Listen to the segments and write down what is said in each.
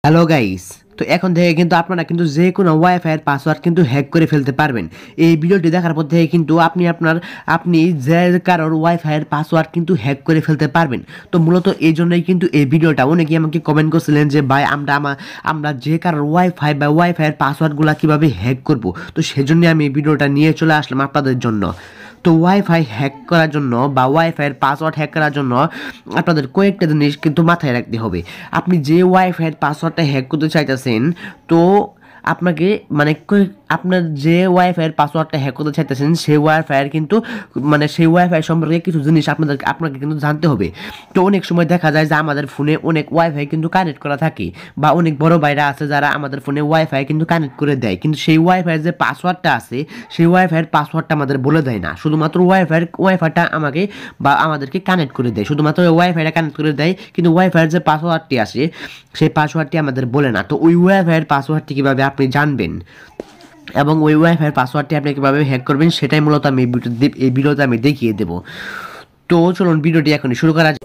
Hello guys, তো এখন থেকে কিন্তু আপনারা কিন্তু যে কোনো ওয়াইফাইয়ের পাসওয়ার্ড কিন্তু হ্যাক করে ফেলতে পারবেন। এই ভিডিওটি দেখার পর থেকে কিন্তু আপনি যে কারোর ওয়াইফাইয়ের পাসওয়ার্ড কিন্তু হ্যাক করে ফেলতে পারবেন। তো মূলত এই জন্যই কিন্তু এই ভিডিওটা অনেকেই আমাকে কমেন্ট করছিলেন যে ভাই আমরা যে কারোর ওয়াইফাই বা ওয়াইফাইয়ের পাসওয়ার্ডগুলো কীভাবে হ্যাক করব। তো সেজন্য আমি এই ভিডিওটা নিয়ে চলে আসলাম আপনাদের জন্য। তো ওয়াইফাই হ্যাক করার জন্য বা ওয়াইফাইয়ের পাসওয়ার্ড হ্যাক করার জন্য আপনাদের কয়েকটা জিনিস কিন্তু মাথায় রাখতে হবে। আপনি যে ওয়াইফাইয়ের পাসওয়ার্ডটা হ্যাক করতে চাইতেছেন, তো আপনাকে আপনার যে ওয়াইফাইয়ের পাসওয়ার্ডটা হ্যাক করতে চাইতেছেন সেই ওয়াইফাই সম্পর্কে কিছু জিনিস আপনাকে কিন্তু জানতে হবে। তো অনেক সময় দেখা যায় যে আমাদের ফোনে অনেক ওয়াইফাই কিন্তু কানেক্ট করা থাকে, বা অনেক বড় ভাইরা আছে যারা আমাদের ফোনে ওয়াইফাই কিন্তু কানেক্ট করে দেয়, কিন্তু সেই ওয়াইফাইয়ের যে পাসওয়ার্ডটা আছে সেই ওয়াইফাইয়ের পাসওয়ার্ডটা আমাদের বলে দেয় না। শুধুমাত্র ওয়াইফাইটা আমাদেরকে কানেক্ট করে দেয়, শুধুমাত্র ওয়াইফাইটা কানেক্ট করে দেয়, কিন্তু ওয়াইফাইয়ের যে পাসওয়ার্ডটি আসে সেই পাসওয়ার্ডটি আমাদের বলে না। তো ওই ওয়াইফাইয়ের পাসওয়ার্ডটি কীভাবে আপনি জানবেন এবং ওই ওয়াইফাইয়ের পাসওয়ার্ডটি আপনি কীভাবে হ্যাক করবেন সেটাই মূলত আমি এই ভিডিওতে আমি দেখিয়ে দেবো। তো চলুন ভিডিওটি এখনই শুরু করা যাক।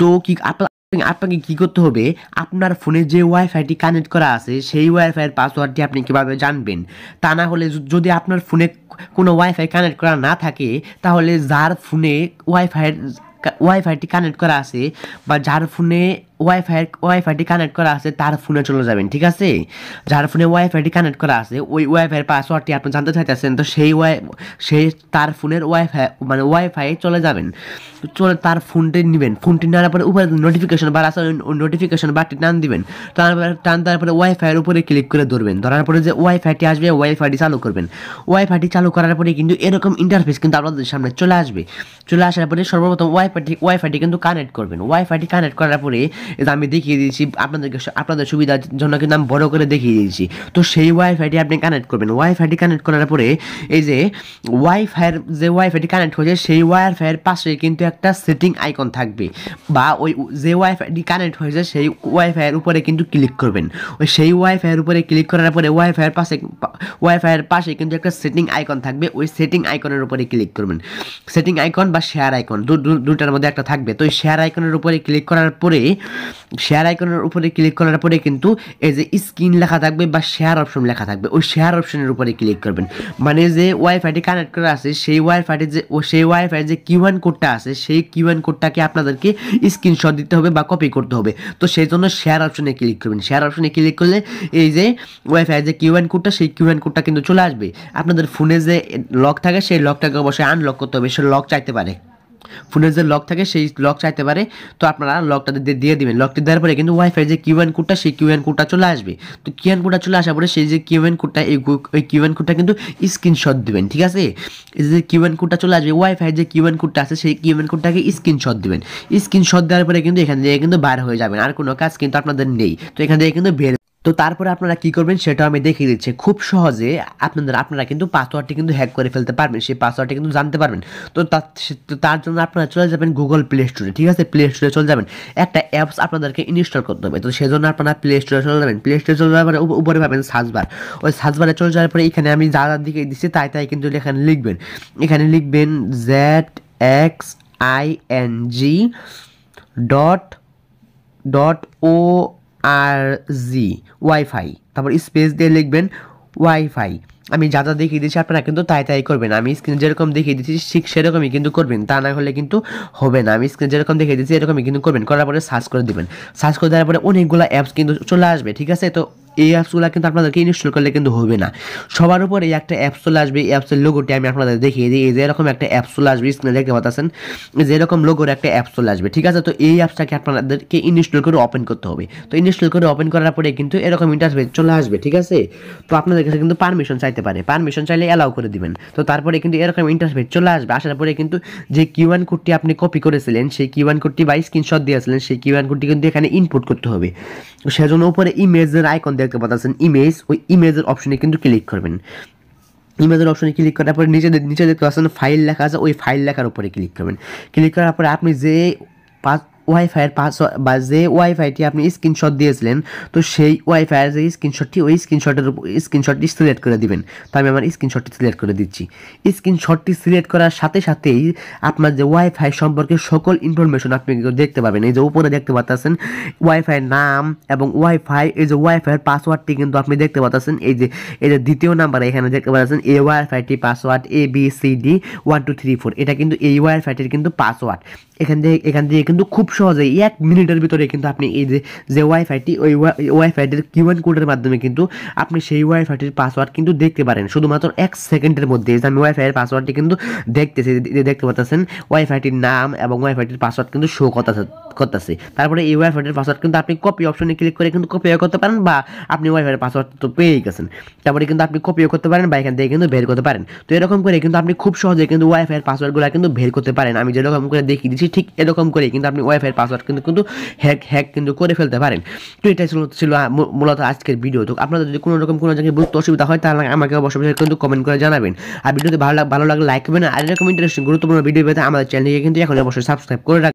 তো আপনাকে কি করতে হবে, আপনার ফোনে যে ওয়াইফাইটি কানেক্ট করা আছে সেই ওয়াইফাইয়ের পাসওয়ার্ডটি আপনি কিভাবে জানবেন। তা না হলে যদি আপনার ফোনে কোনো ওয়াইফাই কানেক্ট করা না থাকে, তাহলে যার ফোনে ওয়াইফাইটি কানেক্ট করা আছে বা যার ফোনে ওয়াইফাইটি কানেক্ট করা আছে তার ফোনে চলে যাবেন, ঠিক আছে? যার ফোনে ওয়াইফাইটি কানেক্ট করা আছে ওই ওয়াইফাইয়ের পাসওয়ার্ডটি আপনি জানতে চাইতেছেন, তো তার ফোনের ওয়াইফাই চলে যাবেন। তার ফোনটি নেবেন, ফোনটি নেওয়ার পরে উপরে নোটিফিকেশন বার আছে, ওই নোটিফিকেশন বারটি টান দিবেন। তারপরে ওয়াইফাইয়ের উপরে ক্লিক করে ধরবেন, ধরার পরে যে ওয়াইফাইটি আসবে ওয়াইফাইটি চালু করবেন। ওয়াইফাইটি চালু করার পরে কিন্তু এরকম ইন্টারফেস কিন্তু আপনাদের সামনে চলে আসবে। চলে আসার পরে সর্বপ্রথম ওয়াইফাইটি কিন্তু কানেক্ট করবেন। ওয়াইফাইটি কানেক্ট করার পরে আমি দেখিয়ে দিয়েছি আপনাদের সুবিধার জন্য, কিন্তু আমি বড় করে দেখিয়ে দিয়েছি। তো সেই ওয়াইফাইটি আপনি কানেক্ট করবেন। ওয়াইফাইটি কানেক্ট করার পরে এই যে ওয়াইফাইটি কানেক্ট হয়েছে সেই ওয়াইফাইয়ের পাশে কিন্তু একটা সেটিং আইকন থাকবে, বা ওই যে ওয়াইফাইটি কানেক্ট হয়েছে সেই ওয়াইফাইয়ের উপরে কিন্তু ক্লিক করবেন। সেই ওয়াইফাইয়ের উপরে ক্লিক করার পরে ওয়াইফাইয়ের পাশে কিন্তু একটা সেটিং আইকন থাকবে, ওই সেটিং আইকনের উপরে ক্লিক করবেন। সেটিং আইকন বা শেয়ার আইকন দুটার মধ্যে একটা থাকবে। তো ওই শেয়ার আইকনের উপরে ক্লিক করার পরে কিন্তু এই যে স্ক্রিন লেখা থাকবে বা শেয়ার অপশন লেখা থাকবে, ওই শেয়ার অপশনের উপরে ক্লিক করবেন। মানে যে ওয়াইফাইটি কানেক্ট করা আছে সেই ওয়াইফাই যে কিউআর কোডটা আছে সেই কিউআর কোডটাকে আপনাদেরকে স্ক্রিনশট দিতে হবে বা কপি করতে হবে। তো সেই জন্য শেয়ার অপশনে ক্লিক করবেন। শেয়ার অপশনে ক্লিক করলে এই যে ওয়াইফাই যে কিউআর কোডটা সেই কিউআর কোডটা কিন্তু চলে আসবে। আপনাদের ফোনে যে লক থাকে সেই লকটাকে অবশ্যই আনলক করতে হবে, সে লক চাইতে পারে, ফোনের যে লক থাকে সেই লক চাইতে পারে। তো আপনারা লকটা দিয়ে দিবেন। লকটি দেওয়ার পরে কিন্তু ওয়াইফাই যে কিউআর কোডটা সেই কিউআর কোডটা চলে আসবে। তো কিউআর কোডটা চলে আসার পরে সেই যে কিউআর কোডটা ওই কিউআর কোডটা কিন্তু স্ক্রিনশট দিবেন, ঠিক আছে? এই যে কিউআর কোডটা চলে আসবে, ওয়াইফাই যে কিউআর কোডটা আছে সেই কিউআর কোডটাকে স্ক্রিনশট দিবেন। স্ক্রিনশট দেওয়ার পরে কিন্তু এখান থেকে কিন্তু বার হয়ে যাবেন, আর কোনো কাজ কিন্তু আপনাদের নেই। তো এখান থেকে কিন্তু তো তারপরে আপনারা কি করবেন সেটা আমি দেখিয়ে দিচ্ছি। খুব সহজে আপনারা কিন্তু পাসওয়ার্ডটি কিন্তু হ্যাক করে ফেলতে পারবেন, সেই পাসওয়ার্ডটি কিন্তু জানতে পারবেন। তো তার জন্য আপনারা চলে যাবেন গুগল প্লে স্টোরে, ঠিক আছে? প্লে স্টোরে চলে যাবেন, একটা অ্যাপস আপনাদেরকে ইনস্টল করতে হবে। তো সেজন্য আপনারা প্লে স্টোরে চলে যাবেন। প্লে স্টোরে চলে যাওয়ার পরে উপরে পাবেন সার্চবার। ওই সার্চবারে চলে যাওয়ার পরে এখানে আমি যা দিকে দিচ্ছি তাই কিন্তু এখানে লিখবেন। এখানে লিখবেন ZXING.org ওয়াইফাই, তারপর স্পেস দিয়ে লিখবেন ওয়াইফাই। আমি যা দেখিয়ে দিচ্ছি আপনারা কিন্তু তাই করবেন। আমি স্ক্রিনে যেরকম দেখিয়ে দিচ্ছি ঠিক সেরকমই কিন্তু করবেন, তা না হলে কিন্তু হবে না। আমি স্ক্রিনে যেরকম দেখিয়ে দিচ্ছি এরকমই কিন্তু করবেন। করার পরে সার্চ করে দিবেন। সার্চ করে দেওয়ার পরে অনেকগুলো অ্যাপস কিন্তু চলে আসবে, ঠিক আছে? তো এই অ্যাপসগুলো কিন্তু আপনাদেরকে ইনস্টল করলে কিন্তু হবে না। সবার উপরে একটা অ্যাপস চলে আসবে, এই অ্যাপসের লোগোটি আমি আপনাদের দেখিয়ে দিই। এই যে এরকম একটা অ্যাপস চলে আসবে, স্ক্রিনে দেখতে পাচ্ছেন যে এরকম লোগোর একটা অ্যাপস চলে আসবে, ঠিক আছে? তো এই অ্যাপসটাকে আপনাদেরকে ইনস্টল করে ওপেন করতে হবে। তো ইনস্টল করে ওপেন করার পরে কিন্তু এরকম ইন্টারফেস চলে আসবে, ঠিক আছে? তো আপনাদের কাছে কিন্তু পারমিশন চাইতে পারে, পারমিশন চাইলে অ্যালাউ করে দিবেন। তো তারপরে কিন্তু এরকম ইন্টারফেস চলে আসবে। আসার পরে কিন্তু যে কিউআর কোডটি আপনি কপি করেছিলেন সেই কিউআর কোডটি বা স্ক্রিনশট দিয়েছিলেন সেই কিউআর কোডটি কিন্তু এখানে ইনপুট করতে হবে। সেজন্য উপরে ইমেজের আইকন দেখতে পাচ্ছেন, ওই ইমেজের অপশনে কিন্তু ক্লিক করবেন। ইমেজের অপশনে ক্লিক করার পরে নিচে দেখতে পাচ্ছেন ফাইল লেখা আছে, ওই ফাইল লেখার উপরে ক্লিক করবেন। ক্লিক করার পরে আপনি যে ওয়াইফাইয়ের পাসওয়ার্ড বা যে ওয়াইফাইটি আপনি স্ক্রিনশট দিয়েছিলেন, তো সেই ওয়াইফাইয়ের যে স্ক্রিনশটটি, ওই স্ক্রিনশটটি সিলেক্ট করে দিবেন। তো আমি আমার স্ক্রিনশটটি সিলেক্ট করে দিচ্ছি। স্ক্রিনশটটি সিলেক্ট করার সাথে সাথেই আপনার যে ওয়াইফাই সম্পর্কে সকল ইনফরমেশন আপনি দেখতে পাবেন। এই যে উপরে দেখতে পাচ্ছেন ওয়াইফাইয়ের নাম এবং ওয়াইফাই, এই যে ওয়াইফাইয়ের পাসওয়ার্ডটি কিন্তু আপনি দেখতে পাচ্ছেন। এই যে দ্বিতীয় নাম্বারে এখানে দেখতে পাচ্ছেন এই ওয়াইফাইটি পাসওয়ার্ড ABCD 1 2 3 4, এটা কিন্তু এই ওয়াইফাইটির কিন্তু পাসওয়ার্ড। এখান দিয়ে কিন্তু খুব সহজেই 1 মিনিটের ভিতরে কিন্তু আপনি এই যে ওয়াইফাইটি, ওই ওয়াইফাইটির কিউআর কোডের মাধ্যমে কিন্তু আপনি সেই ওয়াইফাইটির পাসওয়ার্ড কিন্তু দেখতে পারেন শুধুমাত্র 1 সেকেন্ডের মধ্যে। আমি ওয়াইফাইয়ের পাসওয়ার্ডটি কিন্তু দেখতে পাচ্ছেন, ওয়াইফাইটির নাম এবং ওয়াইফাইটির পাসওয়ার্ড কিন্তু শো করতেছে। তারপরে এই ওয়াইফাইটির পাসওয়ার্ড কিন্তু আপনি কপি অপশনে ক্লিক করে কিন্তু কপিও করতে পারেন, বা আপনি ওয়াইফাইয়ের পাসওয়ার্ড তো পেয়ে গেছেন, তারপরে কিন্তু আপনি কপিও করতে পারেন বা এখান থেকে কিন্তু বের করতে পারেন। তো এরকম করে কিন্তু আপনি খুব সহজে কিন্তু ওয়াইফাইয়ের পাসওয়ার্ডগুলো কিন্তু বের করতে পারেন। আমি যেরকম করে দেখিয়ে দিচ্ছি ঠিক এরকম করে কিন্তু আপনি ওয়াইফাইয়ের পাসওয়ার্ড কিন্তু হ্যাক কিন্তু করে ফেলতে পারেন। তো এটা ছিল মূলত আজকের ভিডিও। তো আপনাদের যদি কোনো রকম কোনো জায়গায় বুঝতে অসুবিধা হয় তাহলে আমাকে অবশ্যই কিন্তু কমেন্ট করে জানাবেন। আর ভিডিওতে ভালো লাগলে লাইক করবেন। আর এরকম ইন্টারেস্টিং গুরুত্বপূর্ণ ভিডিও পেতে আমাদের চ্যানেলকে কিন্তু এখন অবশ্যই সাবস্ক্রাইব করে রাখবেন।